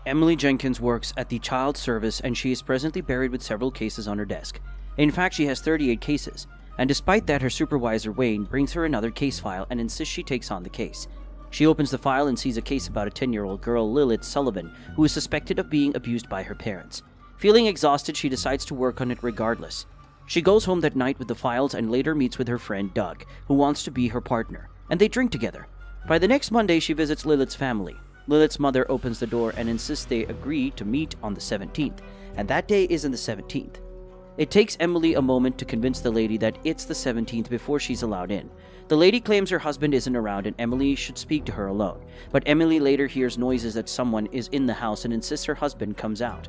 Emily Jenkins works at the Child Service and she is presently buried with several cases on her desk. In fact, she has 38 cases, and despite that, her supervisor Wayne brings her another case file and insists she takes on the case. She opens the file and sees a case about a 10-year-old girl, Lilith Sullivan, who is suspected of being abused by her parents. Feeling exhausted, she decides to work on it regardless. She goes home that night with the files and later meets with her friend Doug, who wants to be her partner, and they drink together. By the next Monday, she visits Lilith's family. Lilith's mother opens the door and insists they agree to meet on the 17th, and that day isn't the 17th. It takes Emily a moment to convince the lady that it's the 17th before she's allowed in. The lady claims her husband isn't around and Emily should speak to her alone, but Emily later hears noises that someone is in the house and insists her husband comes out.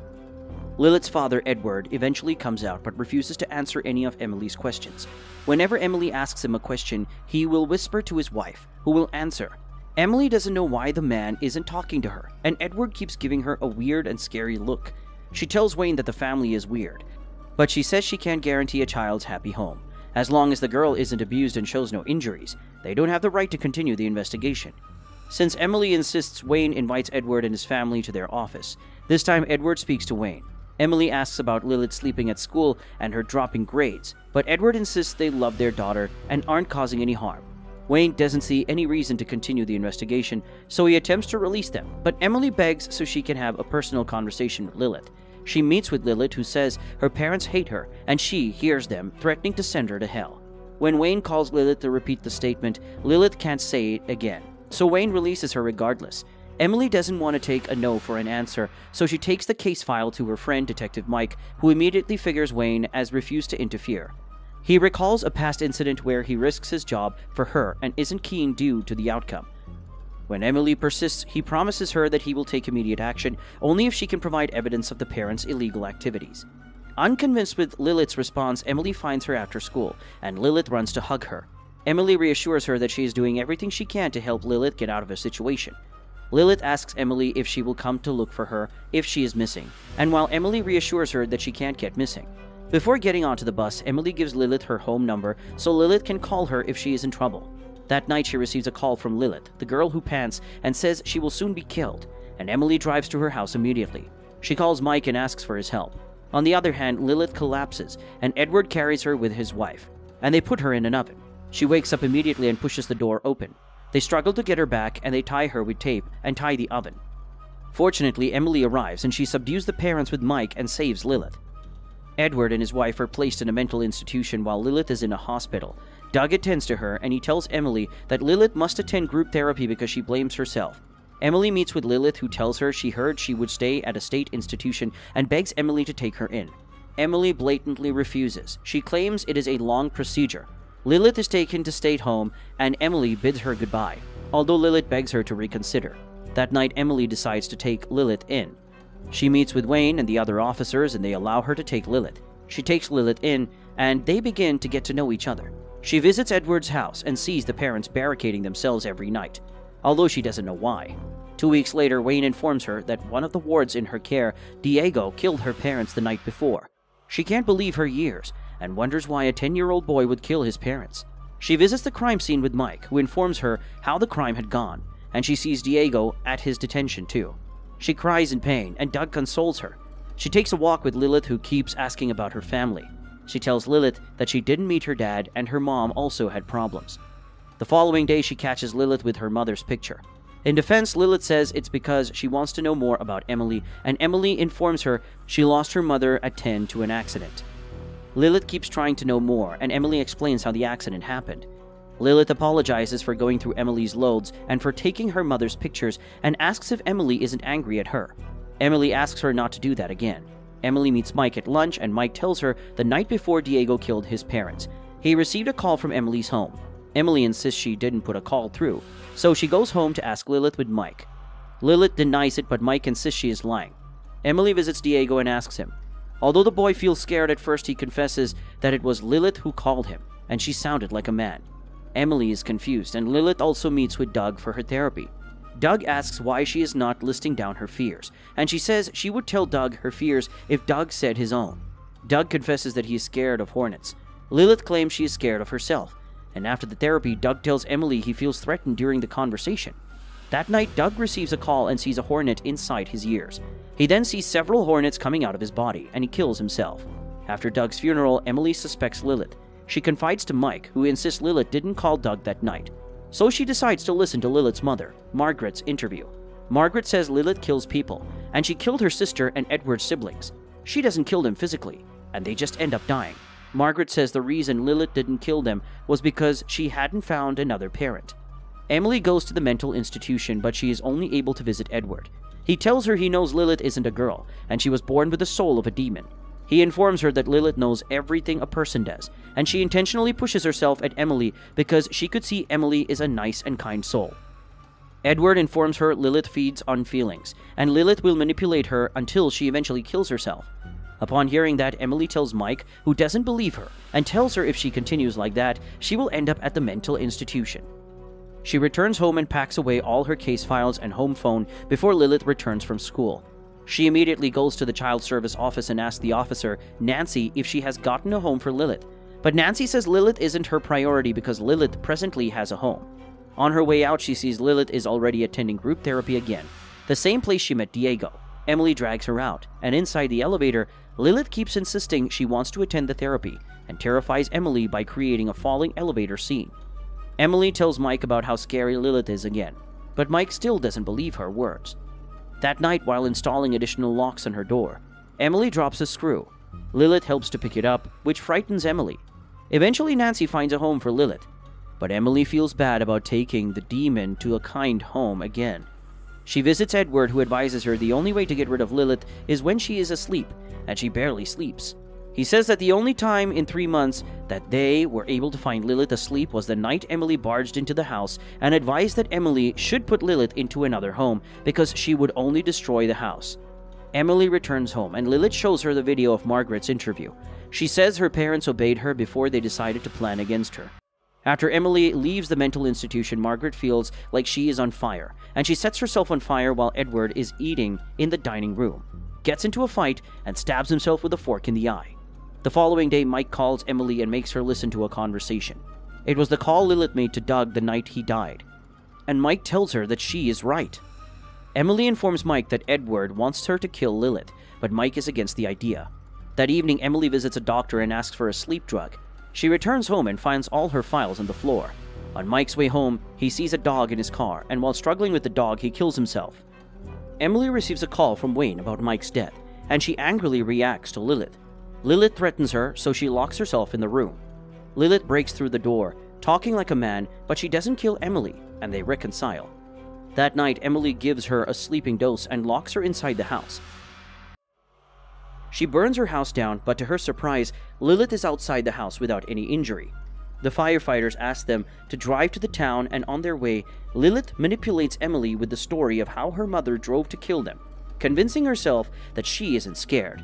Lilith's father, Edward, eventually comes out but refuses to answer any of Emily's questions. Whenever Emily asks him a question, he will whisper to his wife, who will answer. Emily doesn't know why the man isn't talking to her, and Edward keeps giving her a weird and scary look. She tells Wayne that the family is weird, but she says she can't guarantee a child's happy home. As long as the girl isn't abused and shows no injuries, they don't have the right to continue the investigation. Since Emily insists, Wayne invites Edward and his family to their office. This time, Edward speaks to Wayne. Emily asks about Lilith sleeping at school and her dropping grades, but Edward insists they love their daughter and aren't causing any harm. Wayne doesn't see any reason to continue the investigation, so he attempts to release them, but Emily begs so she can have a personal conversation with Lilith. She meets with Lilith, who says her parents hate her, and she hears them threatening to send her to hell. When Wayne calls Lilith to repeat the statement, Lilith can't say it again, so Wayne releases her regardless. Emily doesn't want to take a no for an answer, so she takes the case file to her friend, Detective Mike, who immediately figures Wayne has refused to interfere. He recalls a past incident where he risks his job for her and isn't keen due to the outcome. When Emily persists, he promises her that he will take immediate action only if she can provide evidence of the parents' illegal activities. Unconvinced with Lilith's response, Emily finds her after school, and Lilith runs to hug her. Emily reassures her that she is doing everything she can to help Lilith get out of a situation. Lilith asks Emily if she will come to look for her if she is missing, and while Emily reassures her that she can't get missing. Before getting onto the bus, Emily gives Lilith her home number so Lilith can call her if she is in trouble. That night, she receives a call from Lilith, the girl who pants, and says she will soon be killed, and Emily drives to her house immediately. She calls Mike and asks for his help. On the other hand, Lilith collapses, and Edward carries her with his wife, and they put her in an oven. She wakes up immediately and pushes the door open. They struggle to get her back, and they tie her with tape and tie the oven. Fortunately, Emily arrives, and she subdues the parents with Mike and saves Lilith. Edward and his wife are placed in a mental institution while Lilith is in a hospital. Doug attends to her, and he tells Emily that Lilith must attend group therapy because she blames herself. Emily meets with Lilith, who tells her she heard she would stay at a state institution and begs Emily to take her in. Emily blatantly refuses. She claims it is a long procedure. Lilith is taken to state home, and Emily bids her goodbye, although Lilith begs her to reconsider. That night, Emily decides to take Lilith in. She meets with Wayne and the other officers, and they allow her to take Lilith. She takes Lilith in, and they begin to get to know each other. She visits Edward's house and sees the parents barricading themselves every night, although she doesn't know why. 2 weeks later, Wayne informs her that one of the wards in her care, Diego, killed her parents the night before. She can't believe her ears, and wonders why a 10-year-old boy would kill his parents. She visits the crime scene with Mike, who informs her how the crime had gone, and she sees Diego at his detention too. She cries in pain, and Doug consoles her. She takes a walk with Lilith, who keeps asking about her family. She tells Lilith that she didn't meet her dad, and her mom also had problems. The following day, she catches Lilith with her mother's picture. In defense, Lilith says it's because she wants to know more about Emily, and Emily informs her she lost her mother at 10 to an accident. Lilith keeps trying to know more, and Emily explains how the accident happened. Lilith apologizes for going through Emily's loads and for taking her mother's pictures, and asks if Emily isn't angry at her. Emily asks her not to do that again. Emily meets Mike at lunch, and Mike tells her the night before Diego killed his parents, he received a call from Emily's home. Emily insists she didn't put a call through, so she goes home to ask Lilith with Mike. Lilith denies it, but Mike insists she is lying. Emily visits Diego and asks him. Although the boy feels scared at first, he confesses that it was Lilith who called him, and she sounded like a man. Emily is confused, and Lilith also meets with Doug for her therapy. Doug asks why she is not listing down her fears, and she says she would tell Doug her fears if Doug said his own. Doug confesses that he is scared of hornets. Lilith claims she is scared of herself, and after the therapy, Doug tells Emily he feels threatened during the conversation. That night, Doug receives a call and sees a hornet inside his ears. He then sees several hornets coming out of his body, and he kills himself. After Doug's funeral, Emily suspects Lilith. She confides to Mike, who insists Lilith didn't call Doug that night. So she decides to listen to Lilith's mother, Margaret's interview. Margaret says Lilith kills people, and she killed her sister and Edward's siblings. She doesn't kill them physically, and they just end up dying. Margaret says the reason Lilith didn't kill them was because she hadn't found another parent. Emily goes to the mental institution, but she is only able to visit Edward. He tells her he knows Lilith isn't a girl, and she was born with the soul of a demon. He informs her that Lilith knows everything a person does, and she intentionally pushes herself at Emily because she could see Emily is a nice and kind soul. Edward informs her Lilith feeds on feelings, and Lilith will manipulate her until she eventually kills herself. Upon hearing that, Emily tells Mike, who doesn't believe her, and tells her if she continues like that, she will end up at the mental institution. She returns home and packs away all her case files and home phone before Lilith returns from school. She immediately goes to the child service office and asks the officer, Nancy, if she has gotten a home for Lilith. But Nancy says Lilith isn't her priority because Lilith presently has a home. On her way out, she sees Lilith is already attending group therapy again, the same place she met Diego. Emily drags her out, and inside the elevator, Lilith keeps insisting she wants to attend the therapy and terrifies Emily by creating a falling elevator scene. Emily tells Mike about how scary Lilith is again, but Mike still doesn't believe her words. That night, while installing additional locks on her door, Emily drops a screw. Lilith helps to pick it up, which frightens Emily. Eventually, Nancy finds a home for Lilith, but Emily feels bad about taking the demon to a kind home again. She visits Edward, who advises her the only way to get rid of Lilith is when she is asleep, and she barely sleeps. He says that the only time in 3 months that they were able to find Lilith asleep was the night Emily barged into the house and advised that Emily should put Lilith into another home because she would only destroy the house. Emily returns home, and Lilith shows her the video of Margaret's interview. She says her parents obeyed her before they decided to plan against her. After Emily leaves the mental institution, Margaret feels like she is on fire, and she sets herself on fire while Edward is eating in the dining room, gets into a fight, and stabs himself with a fork in the eye. The following day, Mike calls Emily and makes her listen to a conversation. It was the call Lilith made to Doug the night he died, and Mike tells her that she is right. Emily informs Mike that Edward wants her to kill Lilith, but Mike is against the idea. That evening, Emily visits a doctor and asks for a sleep drug. She returns home and finds all her files on the floor. On Mike's way home, he sees a dog in his car, and while struggling with the dog, he kills himself. Emily receives a call from Wayne about Mike's death, and she angrily reacts to Lilith. Lilith threatens her, so she locks herself in the room. Lilith breaks through the door, talking like a man, but she doesn't kill Emily, and they reconcile. That night, Emily gives her a sleeping dose and locks her inside the house. She burns her house down, but to her surprise, Lilith is outside the house without any injury. The firefighters ask them to drive to the town, and on their way, Lilith manipulates Emily with the story of how her mother drove to kill them, convincing herself that she isn't scared.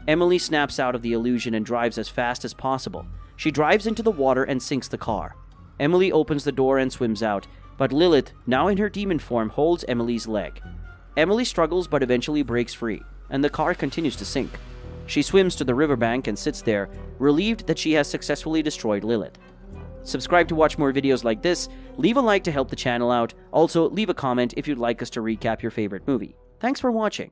Emily snaps out of the illusion and drives as fast as possible. She drives into the water and sinks the car. Emily opens the door and swims out, but Lilith, now in her demon form, holds Emily's leg. Emily struggles but eventually breaks free, and the car continues to sink. She swims to the riverbank and sits there, relieved that she has successfully destroyed Lilith. Subscribe to watch more videos like this, leave a like to help the channel out, also leave a comment if you'd like us to recap your favorite movie. Thanks for watching.